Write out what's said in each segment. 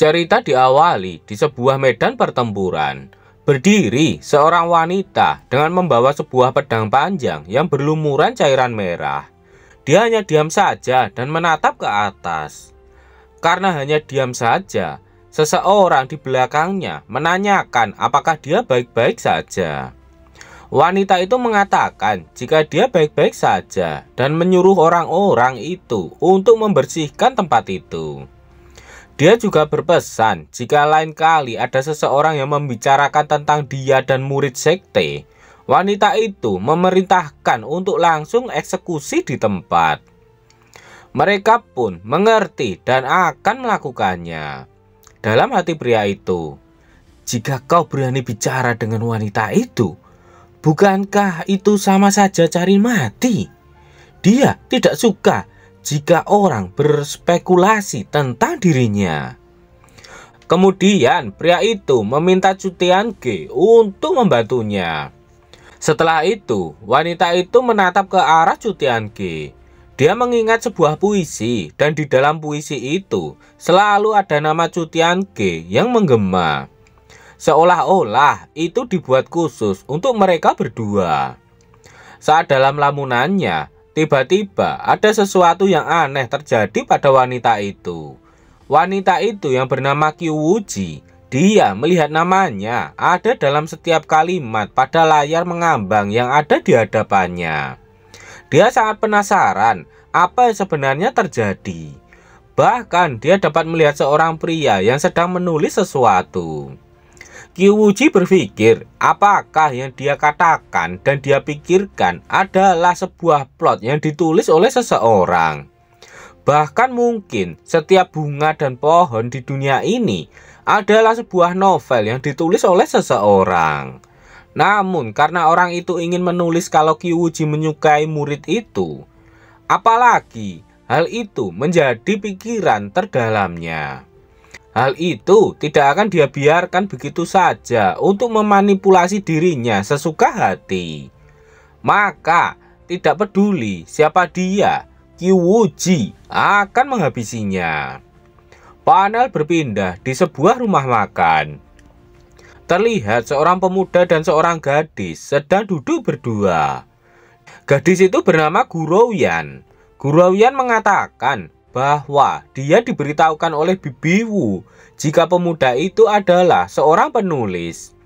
Cerita diawali di sebuah medan pertempuran. Berdiri seorang wanita dengan membawa sebuah pedang panjang yang berlumuran cairan merah. Dia hanya diam saja dan menatap ke atas. Karena hanya diam saja, seseorang di belakangnya menanyakan apakah dia baik-baik saja. Wanita itu mengatakan jika dia baik-baik saja dan menyuruh orang-orang itu untuk membersihkan tempat itu. Dia juga berpesan jika lain kali ada seseorang yang membicarakan tentang dia dan murid sekte, wanita itu memerintahkan untuk langsung eksekusi di tempat. Mereka pun mengerti dan akan melakukannya. Dalam hati pria itu, jika kau berani bicara dengan wanita itu, bukankah itu sama saja cari mati? Dia tidak suka jika orang berspekulasi tentang dirinya. Kemudian pria itu meminta Chu Tiange untuk membantunya. Setelah itu, wanita itu menatap ke arah Chu Tiange. Dia mengingat sebuah puisi dan di dalam puisi itu selalu ada nama Chu Tiange yang menggema. Seolah-olah itu dibuat khusus untuk mereka berdua. Saat dalam lamunannya, tiba-tiba ada sesuatu yang aneh terjadi pada wanita itu. Wanita itu yang bernama Qiu Wuji, dia melihat namanya ada dalam setiap kalimat pada layar mengambang yang ada di hadapannya. Dia sangat penasaran apa yang sebenarnya terjadi. Bahkan dia dapat melihat seorang pria yang sedang menulis sesuatu. Qiu Wuji berpikir apakah yang dia katakan dan dia pikirkan adalah sebuah plot yang ditulis oleh seseorang. Bahkan mungkin setiap bunga dan pohon di dunia ini adalah sebuah novel yang ditulis oleh seseorang. Namun karena orang itu ingin menulis kalau Qiu Wuji menyukai murid itu, apalagi hal itu menjadi pikiran terdalamnya. Hal itu tidak akan dia biarkan begitu saja untuk memanipulasi dirinya sesuka hati. Maka tidak peduli siapa dia, Qiu Wuji akan menghabisinya. Panel berpindah di sebuah rumah makan. Terlihat seorang pemuda dan seorang gadis sedang duduk berdua. Gadis itu bernama Guru Yan. Guru Yan mengatakan bahwa dia diberitahukan oleh Bibi Wu jika pemuda itu adalah seorang penulis.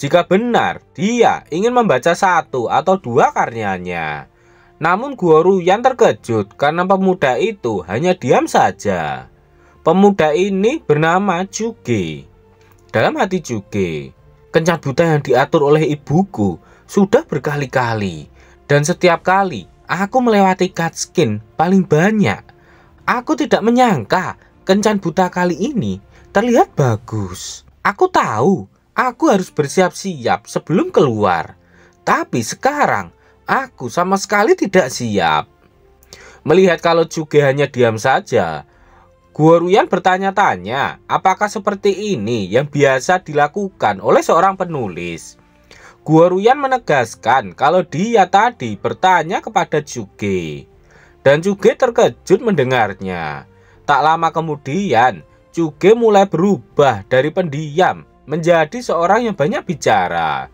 Jika benar dia ingin membaca satu atau dua karyanya. Namun Guru Yan terkejut karena pemuda itu hanya diam saja. Pemuda ini bernama Juge. Dalam hati Juge, kencan buta yang diatur oleh ibuku sudah berkali-kali. Dan setiap kali aku melewati cutscene paling banyak, aku tidak menyangka kencan buta kali ini terlihat bagus. Aku tahu aku harus bersiap-siap sebelum keluar. Tapi sekarang aku sama sekali tidak siap. Melihat kalau Juge hanya diam saja, Guru Yan bertanya-tanya apakah seperti ini yang biasa dilakukan oleh seorang penulis. Guru Yan menegaskan kalau dia tadi bertanya kepada Juge. Dan Juge terkejut mendengarnya. Tak lama kemudian, Juge mulai berubah dari pendiam menjadi seorang yang banyak bicara.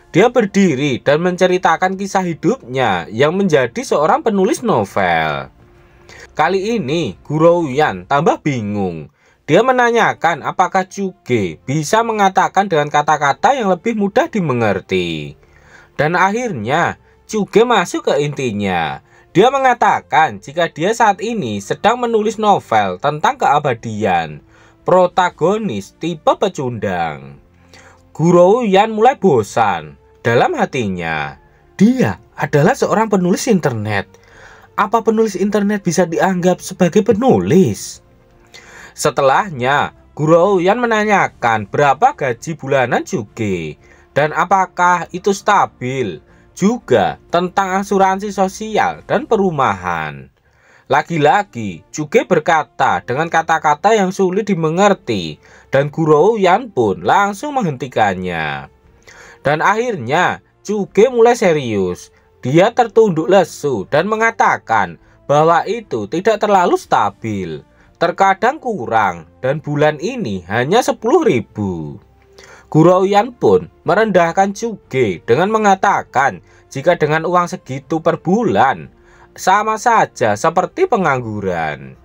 Dia berdiri dan menceritakan kisah hidupnya yang menjadi seorang penulis novel. Kali ini, Guru Yan tambah bingung. Dia menanyakan apakah Juge bisa mengatakan dengan kata-kata yang lebih mudah dimengerti. Dan akhirnya, Juge masuk ke intinya. Dia mengatakan jika dia saat ini sedang menulis novel tentang keabadian, protagonis tipe pecundang. Guru Yan mulai bosan. Dalam hatinya, dia adalah seorang penulis internet. Apa penulis internet bisa dianggap sebagai penulis? Setelahnya, Guru Yan menanyakan berapa gaji bulanan Juge dan apakah itu stabil. Juga tentang asuransi sosial dan perumahan. Lagi-lagi Juge berkata dengan kata-kata yang sulit dimengerti dan Guru Yan pun langsung menghentikannya. Dan akhirnya Juge mulai serius. Dia tertunduk lesu dan mengatakan bahwa itu tidak terlalu stabil. terkadang kurang, dan bulan ini hanya 10.000. Guru Yan pun merendahkan Cuge dengan mengatakan jika dengan uang segitu per bulan, sama saja seperti pengangguran.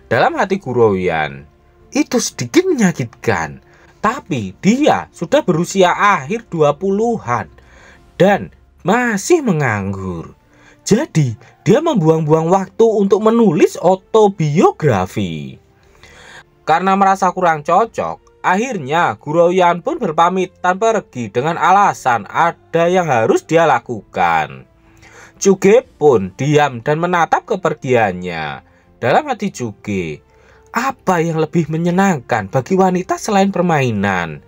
Dalam hati Guru Yan, itu sedikit menyakitkan, tapi dia sudah berusia akhir 20-an dan masih menganggur. Jadi, dia membuang-buang waktu untuk menulis autobiografi. Karena merasa kurang cocok, akhirnya Guru Yan pun berpamitan pergi dengan alasan ada yang harus dia lakukan. Cuge pun diam dan menatap kepergiannya. Dalam hati Cuge, apa yang lebih menyenangkan bagi wanita selain permainan?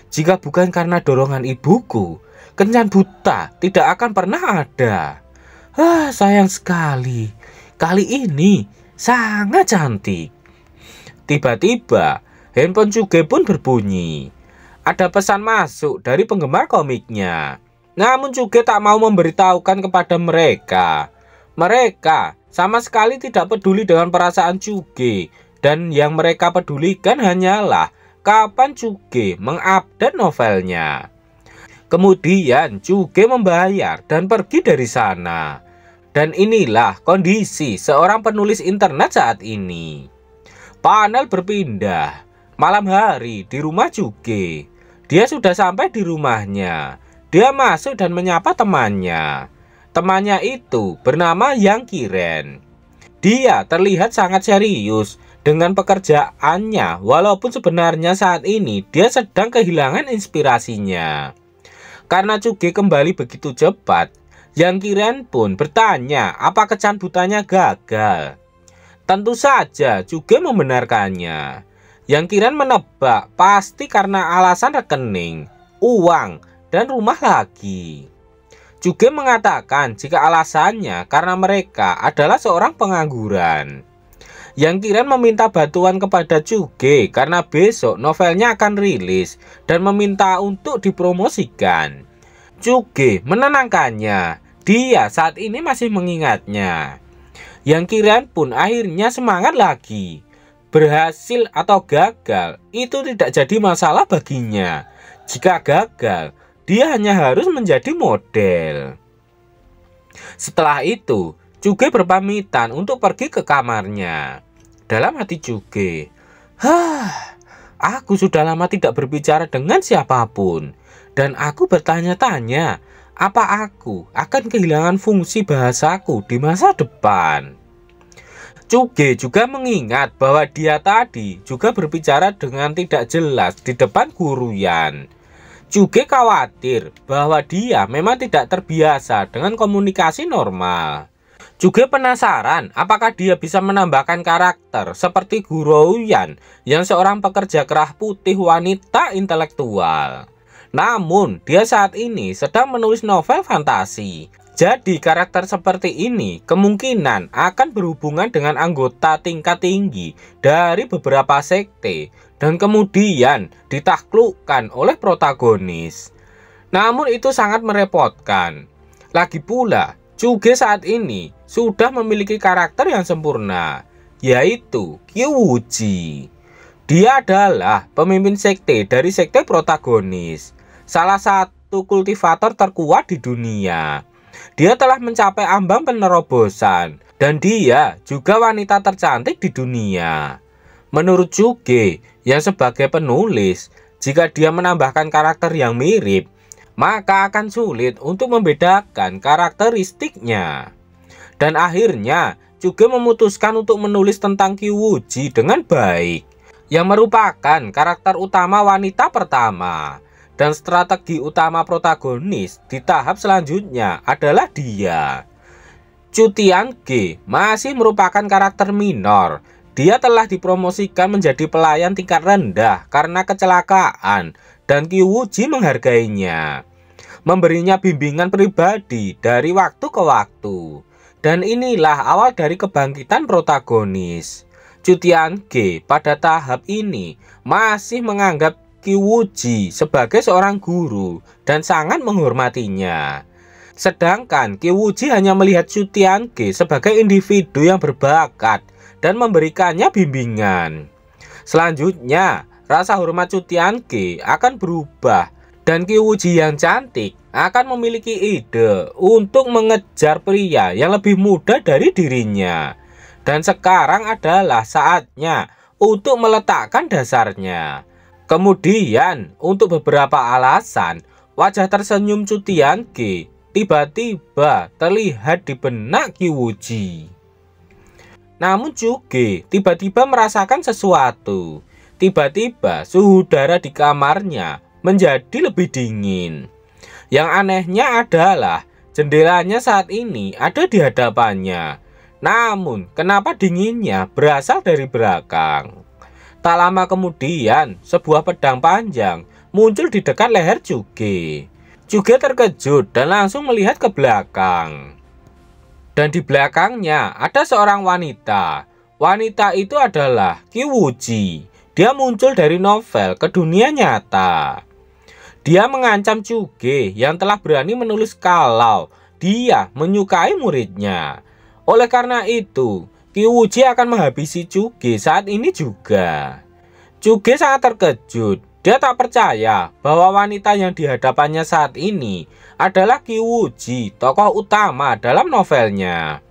Jika bukan karena dorongan ibuku, kencan buta tidak akan pernah ada. Sayang sekali, kali ini sangat cantik. Tiba-tiba, handphone Cuge pun berbunyi. Ada pesan masuk dari penggemar komiknya. Namun Cuge tak mau memberitahukan kepada mereka. Mereka sama sekali tidak peduli dengan perasaan Cuge. Dan yang mereka pedulikan hanyalah kapan Cuge mengupdate novelnya. Kemudian Cuge membayar dan pergi dari sana. Dan inilah kondisi seorang penulis internet saat ini. Panel berpindah. Malam hari di rumah Cuge. Dia sudah sampai di rumahnya. Dia masuk dan menyapa temannya. Temannya itu bernama Yang Kiren. Dia terlihat sangat serius dengan pekerjaannya, walaupun sebenarnya saat ini dia sedang kehilangan inspirasinya. Karena Cuge kembali begitu cepat, Yang Kiren pun bertanya apa kencan butanya gagal. Tentu saja Cuge membenarkannya. Yang Kiren menebak pasti karena alasan rekening, uang, dan rumah lagi. Cuge mengatakan jika alasannya karena mereka adalah seorang pengangguran. Yang Kiren meminta bantuan kepada Cuge karena besok novelnya akan rilis dan meminta untuk dipromosikan. Cuge menenangkannya, dia saat ini masih mengingatnya. Yang Kiren pun akhirnya semangat lagi. Berhasil atau gagal itu tidak jadi masalah baginya. Jika gagal, dia hanya harus menjadi model. Setelah itu, Cuge berpamitan untuk pergi ke kamarnya. Dalam hati Cuge, aku sudah lama tidak berbicara dengan siapapun. Dan aku bertanya-tanya, apa aku akan kehilangan fungsi bahasaku di masa depan? Cuge juga mengingat bahwa dia tadi juga berbicara dengan tidak jelas di depan Guru Yan. Cuge khawatir bahwa dia memang tidak terbiasa dengan komunikasi normal. Cuge penasaran apakah dia bisa menambahkan karakter seperti Guru Yan yang seorang pekerja kerah putih wanita intelektual. Namun dia saat ini sedang menulis novel fantasi. Jadi karakter seperti ini kemungkinan akan berhubungan dengan anggota tingkat tinggi dari beberapa sekte dan kemudian ditaklukkan oleh protagonis. Namun itu sangat merepotkan. Lagi pula, Cuge saat ini sudah memiliki karakter yang sempurna, yaitu Kyuuchi. Dia adalah pemimpin sekte dari sekte protagonis, salah satu kultivator terkuat di dunia. Dia telah mencapai ambang penerobosan, dan dia juga wanita tercantik di dunia. Menurut Cuge, yang sebagai penulis, jika dia menambahkan karakter yang mirip, maka akan sulit untuk membedakan karakteristiknya. Dan akhirnya, Cuge memutuskan untuk menulis tentang Kyuuchi dengan baik, yang merupakan karakter utama wanita pertama. Dan strategi utama protagonis di tahap selanjutnya adalah dia. Chu Tiange masih merupakan karakter minor. Dia telah dipromosikan menjadi pelayan tingkat rendah karena kecelakaan, dan Kyuuchi menghargainya, memberinya bimbingan pribadi dari waktu ke waktu. Dan inilah awal dari kebangkitan protagonis. Chu Tiange pada tahap ini masih menganggap Kyuuchi sebagai seorang guru dan sangat menghormatinya. Sedangkan Kiwuji hanya melihat Chu Tiange sebagai individu yang berbakat dan memberikannya bimbingan. Selanjutnya, rasa hormat Chu Tiange akan berubah dan Kiwuji yang cantik akan memiliki ide untuk mengejar pria yang lebih muda dari dirinya. Dan sekarang adalah saatnya untuk meletakkan dasarnya. Kemudian, untuk beberapa alasan, wajah tersenyum Chu Tiange tiba-tiba terlihat di benak Kiwuji. Namun Chuge tiba-tiba merasakan sesuatu. Tiba-tiba suhu udara di kamarnya menjadi lebih dingin. Yang anehnya adalah jendelanya saat ini ada di hadapannya. Namun kenapa dinginnya berasal dari belakang? Tak lama kemudian sebuah pedang panjang muncul di dekat leher Chuge. Chuge terkejut dan langsung melihat ke belakang. Dan di belakangnya ada seorang wanita. Wanita itu adalah Kiwuji. Dia muncul dari novel ke dunia nyata. Dia mengancam Chuge yang telah berani menulis kalau dia menyukai muridnya. Oleh karena itu, Kiwuji akan menghabisi Chuge saat ini juga. Chuge sangat terkejut. Dia tak percaya bahwa wanita yang di hadapannya saat ini adalah Kiwuji, tokoh utama dalam novelnya.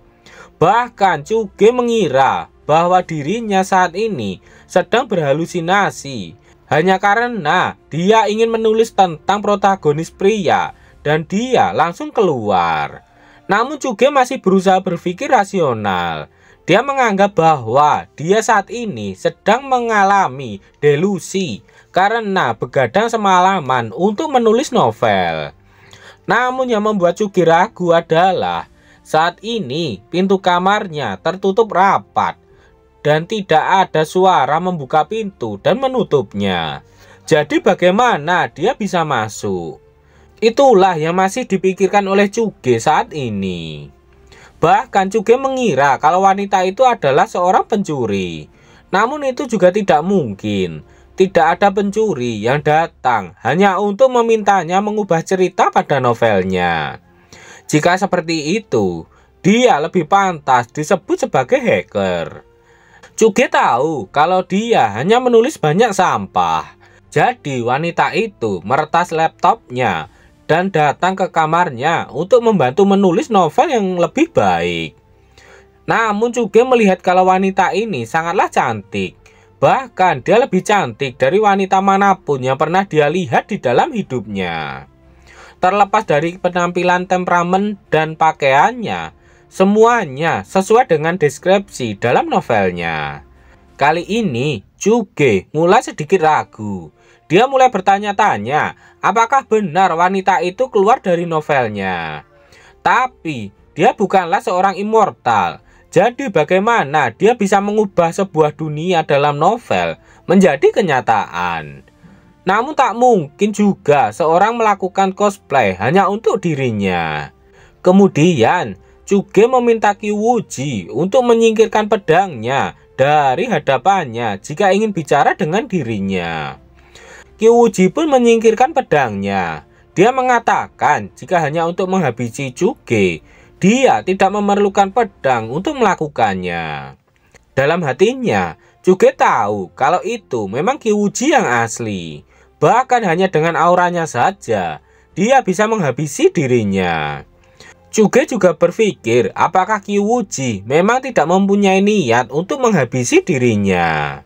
Bahkan Chuge mengira bahwa dirinya saat ini sedang berhalusinasi hanya karena dia ingin menulis tentang protagonis pria dan dia langsung keluar. Namun Chuge masih berusaha berpikir rasional. Dia menganggap bahwa dia saat ini sedang mengalami delusi karena begadang semalaman untuk menulis novel. Namun yang membuat Chuge ragu adalah saat ini pintu kamarnya tertutup rapat dan tidak ada suara membuka pintu dan menutupnya. Jadi bagaimana dia bisa masuk? Itulah yang masih dipikirkan oleh Chuge saat ini. Bahkan Chuge mengira kalau wanita itu adalah seorang pencuri. Namun itu juga tidak mungkin. Tidak ada pencuri yang datang hanya untuk memintanya mengubah cerita pada novelnya. Jika seperti itu, dia lebih pantas disebut sebagai hacker. Chuge tahu kalau dia hanya menulis banyak sampah. Jadi wanita itu meretas laptopnya dan datang ke kamarnya untuk membantu menulis novel yang lebih baik. Namun Chuge melihat kalau wanita ini sangatlah cantik. Bahkan dia lebih cantik dari wanita manapun yang pernah dia lihat di dalam hidupnya. Terlepas dari penampilan, temperamen, dan pakaiannya, semuanya sesuai dengan deskripsi dalam novelnya. Kali ini Chuge mulai sedikit ragu. Dia mulai bertanya-tanya apakah benar wanita itu keluar dari novelnya. Tapi dia bukanlah seorang immortal. Jadi bagaimana dia bisa mengubah sebuah dunia dalam novel menjadi kenyataan? Namun tak mungkin juga seorang melakukan cosplay hanya untuk dirinya. Kemudian Chuge meminta Kiwuji untuk menyingkirkan pedangnya dari hadapannya jika ingin bicara dengan dirinya. Kiwuji pun menyingkirkan pedangnya. Dia mengatakan jika hanya untuk menghabisi Chuge, dia tidak memerlukan pedang untuk melakukannya. Dalam hatinya, Chuge tahu kalau itu memang Kiwuji yang asli. Bahkan hanya dengan auranya saja, dia bisa menghabisi dirinya. Chuge juga berpikir apakah Kiwuji memang tidak mempunyai niat untuk menghabisi dirinya.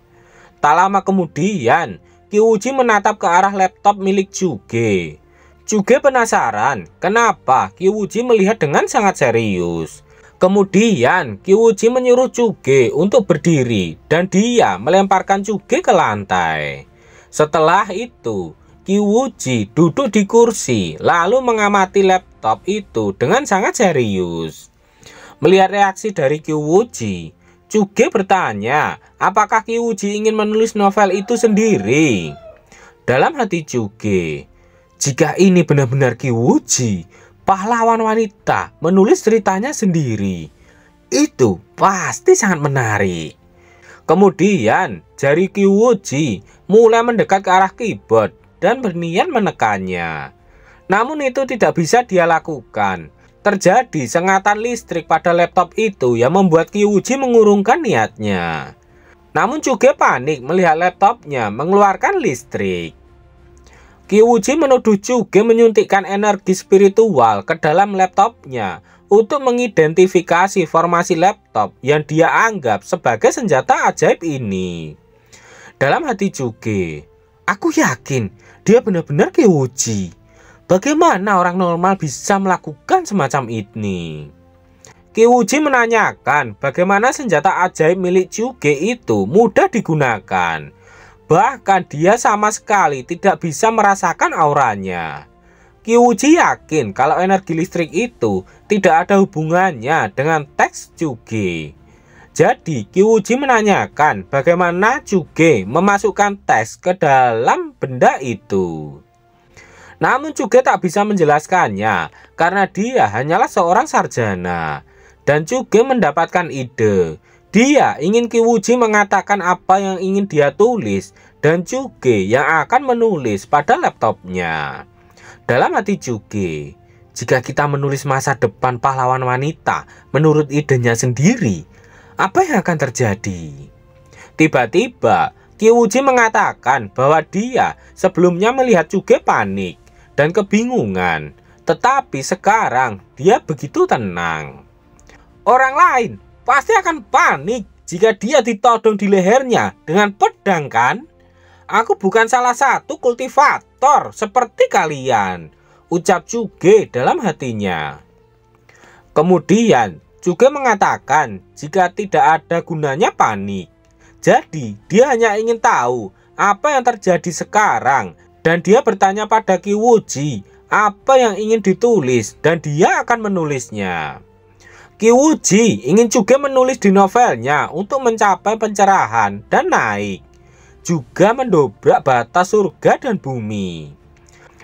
Tak lama kemudian, Kiwuji menatap ke arah laptop milik Chuge. Chuge penasaran kenapa Kiwuji melihat dengan sangat serius. Kemudian Kiwuji menyuruh Chuge untuk berdiri dan dia melemparkan Chuge ke lantai. Setelah itu, Kiwuji duduk di kursi lalu mengamati laptop itu dengan sangat serius. Melihat reaksi dari Kiwuji, Chuge bertanya apakah Kiwuji ingin menulis novel itu sendiri. Dalam hati Chuge, jika ini benar-benar Kiwuji, pahlawan wanita, menulis ceritanya sendiri, itu pasti sangat menarik. Kemudian jari Kiwuji mulai mendekat ke arah keyboard dan berniat menekannya. Namun itu tidak bisa dia lakukan. Terjadi sengatan listrik pada laptop itu yang membuat Kyuji mengurungkan niatnya. Namun Chuge panik melihat laptopnya mengeluarkan listrik. Kyuji menuduh Chuge menyuntikkan energi spiritual ke dalam laptopnya untuk mengidentifikasi formasi laptop yang dia anggap sebagai senjata ajaib ini. Dalam hati Chuge, aku yakin dia benar-benar Kyuji. Bagaimana orang normal bisa melakukan semacam ini? Kyuji menanyakan bagaimana senjata ajaib milik Chuge itu mudah digunakan. Bahkan dia sama sekali tidak bisa merasakan auranya. Kyuji yakin kalau energi listrik itu tidak ada hubungannya dengan teks Chuge. Jadi Kyuji menanyakan bagaimana Chuge memasukkan teks ke dalam benda itu. Namun Chuge tak bisa menjelaskannya karena dia hanyalah seorang sarjana. Dan Chuge mendapatkan ide. Dia ingin Kyuji mengatakan apa yang ingin dia tulis dan Chuge yang akan menulis pada laptopnya. Dalam hati Chuge, jika kita menulis masa depan pahlawan wanita menurut idenya sendiri, apa yang akan terjadi? Tiba-tiba Kyuji mengatakan bahwa dia sebelumnya melihat Chuge panik dan kebingungan, tetapi sekarang dia begitu tenang. Orang lain pasti akan panik jika dia ditodong di lehernya dengan pedang, kan? Aku bukan salah satu kultivator seperti kalian, ucap Chuge dalam hatinya. Kemudian Chuge mengatakan jika tidak ada gunanya panik. Jadi dia hanya ingin tahu apa yang terjadi sekarang dan dia bertanya pada Kyuji apa yang ingin ditulis dan dia akan menulisnya. Kyuji ingin Chuge menulis di novelnya untuk mencapai pencerahan dan naik, juga mendobrak batas surga dan bumi.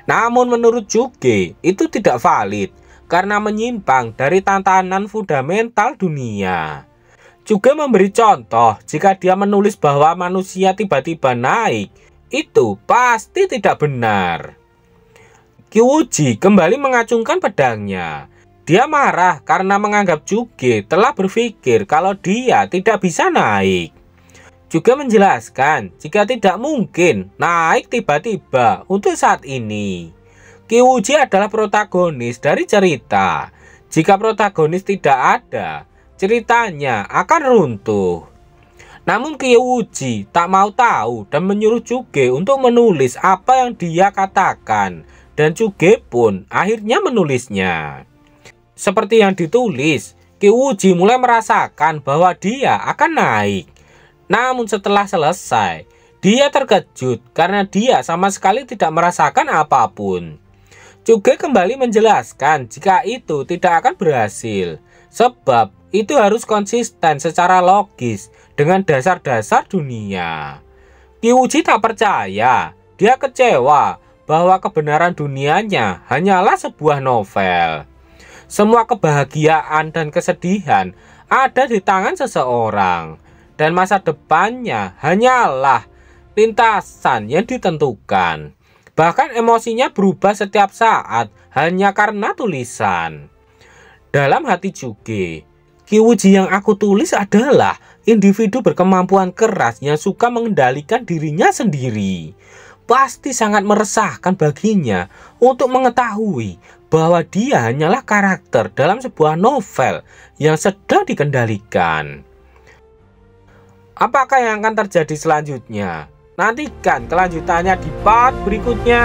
Namun menurut Chuge itu tidak valid karena menyimpang dari tatanan fundamental dunia. Chuge memberi contoh jika dia menulis bahwa manusia tiba-tiba naik, itu pasti tidak benar. Kyuji kembali mengacungkan pedangnya. Dia marah karena menganggap Chuge telah berpikir kalau dia tidak bisa naik. Juga menjelaskan jika tidak mungkin naik tiba-tiba untuk saat ini. Kyuji adalah protagonis dari cerita. Jika protagonis tidak ada, ceritanya akan runtuh. Namun Kyuji tak mau tahu dan menyuruh Chuge untuk menulis apa yang dia katakan. Dan Chuge pun akhirnya menulisnya. Seperti yang ditulis, Kyuji mulai merasakan bahwa dia akan naik. Namun setelah selesai, dia terkejut karena dia sama sekali tidak merasakan apapun. Chuge kembali menjelaskan jika itu tidak akan berhasil, sebab itu harus konsisten secara logis dengan dasar-dasar dunia. Kyuji tak percaya, dia kecewa bahwa kebenaran dunianya hanyalah sebuah novel. Semua kebahagiaan dan kesedihan ada di tangan seseorang, dan masa depannya hanyalah lintasan yang ditentukan. Bahkan emosinya berubah setiap saat hanya karena tulisan. Dalam hati Chuge, Kyuji yang aku tulis adalah individu berkemampuan keras yang suka mengendalikan dirinya sendiri. Pasti sangat meresahkan baginya untuk mengetahui bahwa dia hanyalah karakter dalam sebuah novel yang sedang dikendalikan. Apakah yang akan terjadi selanjutnya? Nantikan kelanjutannya di part berikutnya.